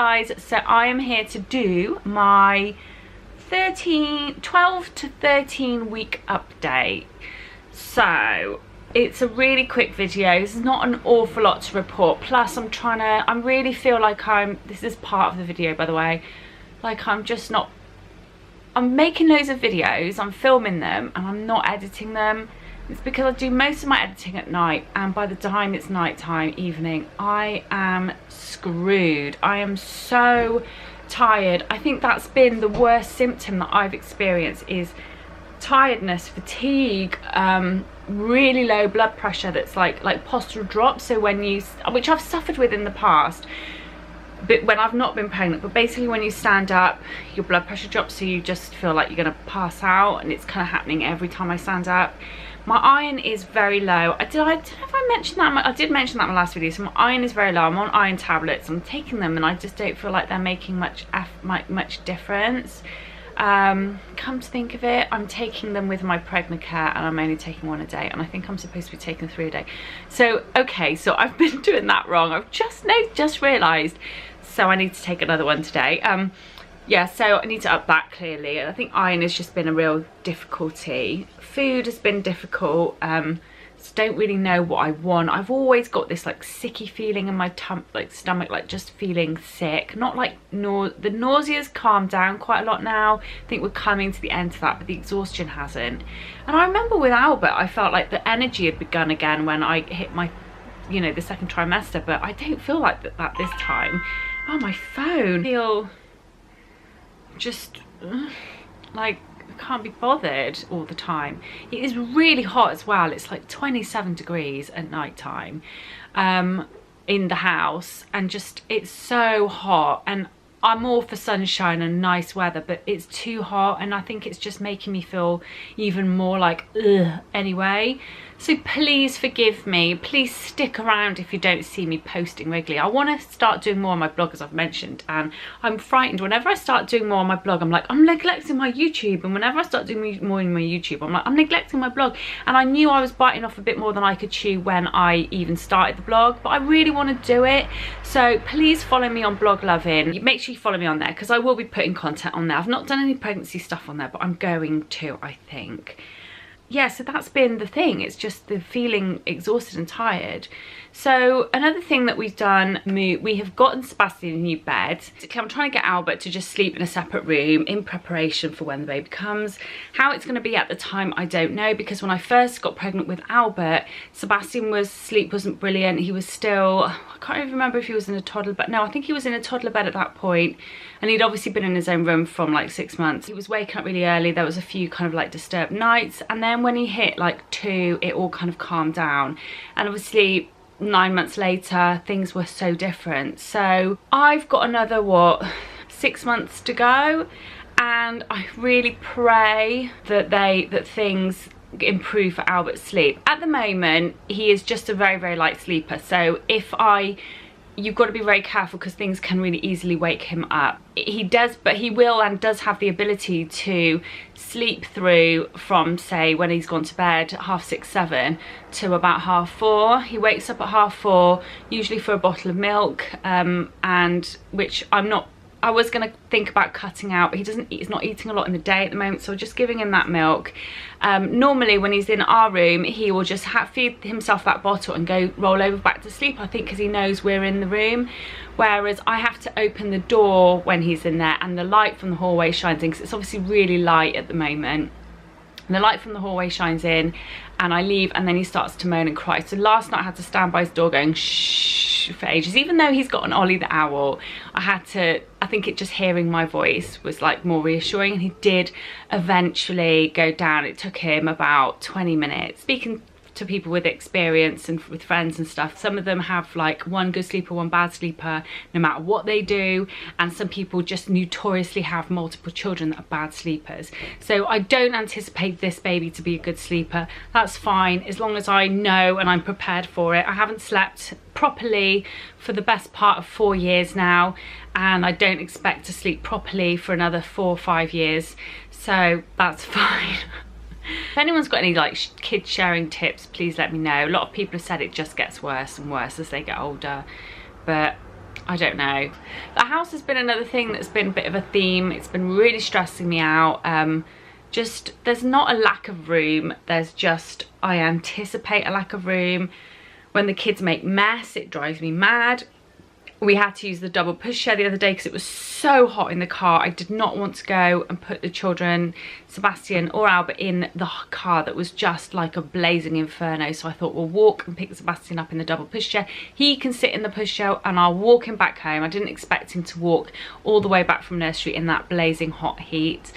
guys, so I am here to do my 12 to 13 week update. So it's a really quick video. There's not an awful lot to report, plus I really feel like this is part of the video, by the way, like I'm making loads of videos, I'm filming them and I'm not editing them. It's because I do most of my editing at night, and by the time it's nighttime, evening, I am screwed. I am so tired. I think that's been the worst symptom that I've experienced, is tiredness, fatigue, really low blood pressure that's like postural drop. So which I've suffered with in the past, but when I've not been pregnant, but basically when you stand up, your blood pressure drops, so you just feel like you're gonna pass out, and it's kind of happening every time I stand up. My iron is very low. I don't know if I mentioned that. I did mention that in my last video. So my iron is very low. I'm on iron tablets. I'm taking them, and I just don't feel like they're making much difference. Come to think of it, I'm taking them with my pregnant care, and I'm only taking one a day, and I think I'm supposed to be taking 3 a day. So okay, so I've been doing that wrong. I've just realised. So I need to take another one today. Yeah, so I need to up that clearly, and I think iron has just been a real difficulty. Food has been difficult, so don't really know what I want. I've always got this like sicky feeling in my stomach, like just feeling sick. Not like the nausea's calmed down quite a lot now. I think we're coming to the end of that, but the exhaustion hasn't. And I remember with Albert, I felt like the energy had begun again when I hit my, the second trimester, but I don't feel like that this time. Oh, my phone. I feel just like I can't be bothered all the time. It is really hot as well. It's like 27 degrees at night time in the house, and just it's so hot, and I'm all for sunshine and nice weather, but it's too hot, and I think it's just making me feel even more like ugh anyway. So please forgive me. Please stick around if you don't see me posting regularly. I want to start doing more on my blog, as I've mentioned, and I'm frightened. Whenever I start doing more on my blog, I'm like, I'm neglecting my YouTube, and whenever I start doing more on my YouTube, I'm like, I'm neglecting my blog. And I knew I was biting off a bit more than I could chew when I even started the blog, but I really want to do it. So please follow me on Blog Loving. Make sure you follow me on there, because I will be putting content on there. I've not done any pregnancy stuff on there, but I'm going to, I think. Yeah, so that's been the thing. It's just the feeling exhausted and tired. So another thing that we've done, we have gotten Sebastian a new bed. I'm trying to get Albert to just sleep in a separate room in preparation for when the baby comes. How it's going to be at the time, I don't know, because when I first got pregnant with Albert, Sebastian sleep wasn't brilliant. He was still, I can't even remember if he was in a toddler bed. No, I think he was in a toddler bed at that point, and he'd obviously been in his own room from like 6 months. He was waking up really early. There was a few kind of like disturbed nights, and then when he hit like 2, it all kind of calmed down, and obviously 9 months later things were so different. So I've got another 6 months to go, and I really pray that things improve for Albert's sleep. At the moment he is just a very, very light sleeper, so you've got to be very careful, because things can really easily wake him up. He does have the ability to sleep through from, say, when he's gone to bed at 6:30, 7 to about 3:30. He wakes up at 4:30, usually for a bottle of milk, and which I was going to think about cutting out, but he's not eating a lot in the day at the moment, so just giving him that milk. Normally when he's in our room, he will just feed himself that bottle and go roll over back to sleep, I think, because he knows we're in the room. Whereas I have to open the door when he's in there, and the light from the hallway shines in, because it's obviously really light at the moment. And the light from the hallway shines in, and I leave, and then he starts to moan and cry. So last night I had to stand by his door going shh for ages. Even though he's got an Ollie the owl, I think just hearing my voice was like more reassuring, and he did eventually go down. It took him about 20 minutes. Speaking to people with experience and with friends and stuff, some of them have like one good sleeper, one bad sleeper, no matter what they do, and some people just notoriously have multiple children that are bad sleepers. So I don't anticipate this baby to be a good sleeper. That's fine, as long as I know and I'm prepared for it. I haven't slept properly for the best part of 4 years now, and I don't expect to sleep properly for another 4 or 5 years, so that's fine. If anyone's got any like kid sharing tips, please let me know. A lot of people have said it just gets worse and worse as they get older, but I don't know. The house has been another thing that's been a bit of a theme. It's been really stressing me out. Just, there's not a lack of room, there's just, I anticipate a lack of room. When the kids make mess, it drives me mad. We had to use the double pushchair the other day because it was so hot in the car. I did not want to go and put the children, Sebastian or Albert, in the car that was just like a blazing inferno. So I thought we'll walk and pick Sebastian up in the double pushchair. He can sit in the pushchair and I'll walk him back home. I didn't expect him to walk all the way back from nursery in that blazing hot heat.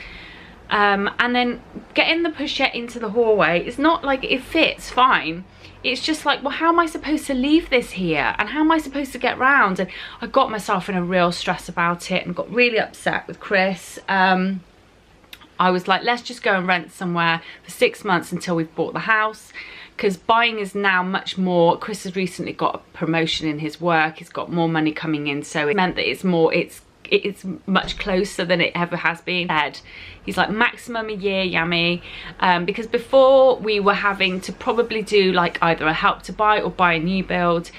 And then getting the pushchair into the hallway, it's not like it fits fine. It's just like, well, how am I supposed to leave this here? And how am I supposed to get round? And I got myself in a real stress about it and got really upset with Chris. I was like, let's just go and rent somewhere for 6 months until we've bought the house. Because buying is now much more, Chris has recently got a promotion in his work. He's got more money coming in. So it meant that it's much closer than it ever has been. He's like, maximum a year, Yammy, because before we were having to probably do like either a help to buy or buy a new build.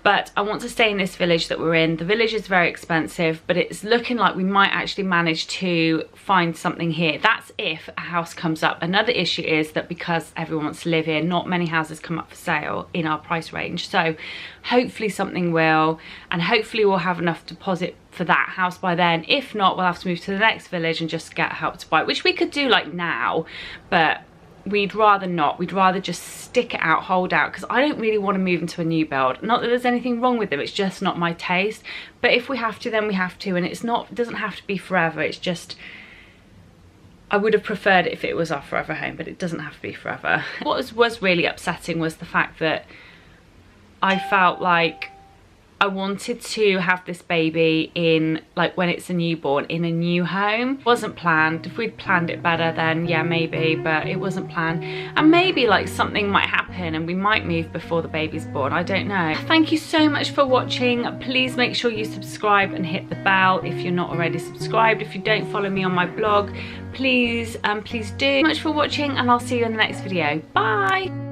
But I want to stay in this village that we're in. The village is very expensive, but it's looking like we might actually manage to find something here. That's if a house comes up. Another issue is that because everyone wants to live here, not many houses come up for sale in our price range. So hopefully something will, and hopefully we'll have enough deposit for that house by then. If not, we'll have to move to the next village and just get help to buy, which we could do like now, but we'd rather not. We'd rather just stick it out, hold out, because I don't really want to move into a new build. Not that there's anything wrong with them, it's just not my taste. But if we have to, then we have to, and it doesn't have to be forever. It's just, I would have preferred it if it was our forever home, but it doesn't have to be forever. What was really upsetting was the fact that I felt like I wanted to have this baby in, like, when it's a newborn, in a new home. It wasn't planned. If we'd planned it better, then yeah, maybe, but it wasn't planned. And maybe like something might happen and we might move before the baby's born. I don't know. Thank you so much for watching. Please make sure you subscribe and hit the bell if you're not already subscribed. If you don't follow me on my blog, please do. Thank you so much for watching, and I'll see you in the next video. Bye.